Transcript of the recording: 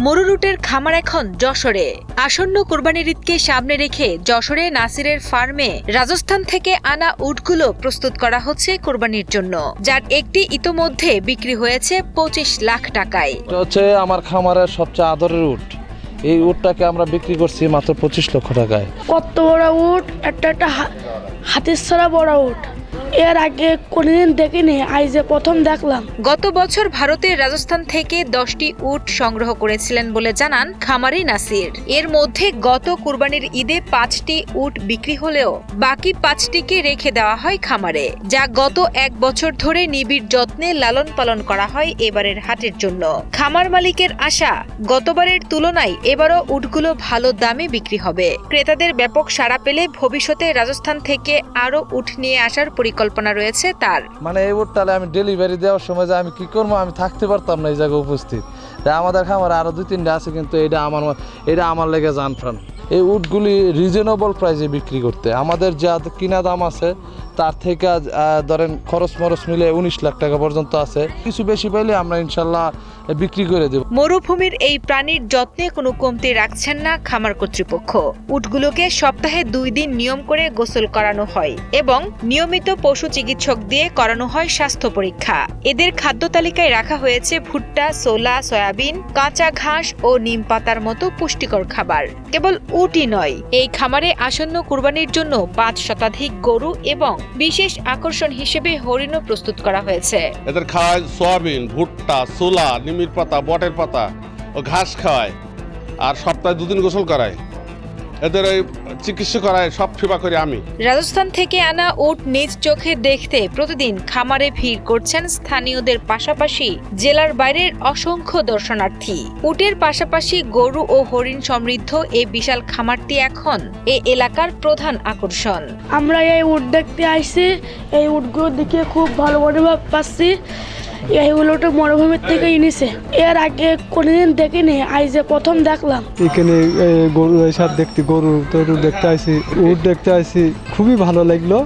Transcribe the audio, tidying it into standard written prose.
মরু রুটের খামার এখন যশোরে। আসন্ন কুরবানির ঈদকে সামনে রেখে যশোরে নাসিরের ফার্মে রাজস্থান থেকে আনা উটগুলো প্রস্তুত করা হচ্ছে কুরবানির জন্য, যার একটি ইতোমধ্যে বিক্রি হয়েছে ২৫ লাখ টাকায়। এটা হচ্ছে আমার খামারের সবচেয়ে আদরের উট। এই উটটাকে আমরা বিক্রি করছি মাত্র ২৫ লক্ষ টাকায়। কত বড় উট, একটা হাতির ছাড়া বড় উট, এর আগে কোনদিন দেখিনি, আজ প্রথম দেখলাম। গত বছর ভারতের রাজস্থান থেকে ১০টি উট সংগ্রহ করেছিলেন বলে জানান খামারি নাসির। এর মধ্যে গত কুরবানির ঈদে ৫টি উট বিক্রি হলেও বাকি ৫টিকে রেখে দেওয়া হয় খামারে, যা গত ১ বছর ধরে নিবিড় যত্নে লালন পালন করা হয় এবারের হাটের জন্য। খামার মালিকের আশা, গতবারের তুলনায় এবারও উটগুলো ভালো দামে বিক্রি হবে। ক্রেতাদের ব্যাপক সাড়া পেলে ভবিষ্যতে রাজস্থান থেকে আরও উট নিয়ে আসার পরিকল্পনা রয়েছে তার। মানে এই উটটালে আমি ডেলিভারি দেওয়ার সময় যে আমি কি করবো, আমি থাকতে পারতাম না এই জায়গায় উপস্থিত। তাই আমাদের খামারে আরো ২-৩টা আছে, কিন্তু এটা আমার লেগে জান প্রাণ। এই উটগুলি রিজনেবল প্রাইসে বিক্রি করতে আমাদের যা কিনা দাম আছে তার থেকে ধরেন খরচ মরচ মিলে ১৯ লাখ টাকা পর্যন্ত আছে। কিছু বেশি পাইলে আমরা ইনশাল্লাহ বিক্রি করে দেব। মরুভূমির এই প্রাণীর যত্নে কোনো কমতি রাখছেন না খামার কর্তৃপক্ষ। উটগুলোকে সপ্তাহে ২ দিন নিয়ম করে গোসল করানো হয় এবং নিয়মিত পশু চিকিৎসক দিয়ে করানো হয় স্বাস্থ্য পরীক্ষা। এদের খাদ্য তালিকায় রাখা হয়েছে ভুট্টা, ছোলা, সয়াবিন, কাঁচা ঘাস ও নিম পাতার মতো পুষ্টিকর খাবার। কেবল উটই নয়, এই খামারে আসন্ন কুরবানির জন্য ৫ শতাধিক গরু এবং বিশেষ আকর্ষণ হিসেবে হরিণও প্রস্তুত করা হয়েছে। এদের খাওয়ায় সয়াবিন, ভুট্টা, ছোলা, নিমের পাতা, বটের পাতা ও ঘাস খাওয়ায়, আর সপ্তাহে ২ দিন গোসল করায়। এদের ওই চিকিৎসা করায়, সব সেবা করি আমি। রাজস্থান থেকে আনা উট নিজ চোখে দেখতে প্রতিদিন খামারে ভিড় করছেন স্থানীয়দের পাশাপাশি জেলার বাইরের অসংখ্য দর্শনার্থী। উটের পাশাপাশি গরু ও হরিণ সমৃদ্ধ এই বিশাল খামারটি এখন এ এলাকার প্রধান আকর্ষণ। আমরা এই উট দেখতে আসছি, এই উটগুলো দেখে খুব ভালো অনুভব পাচ্ছি। এইগুলো তো মরুভূমির থেকে এনেছে, এর আগে কোনদিন দেখিনি, আজ প্রথম দেখলাম। এখানে গরু দেখতে, গরু টরু দেখতে আসি, উট দেখতে আসি, খুবই ভালো লাগলো।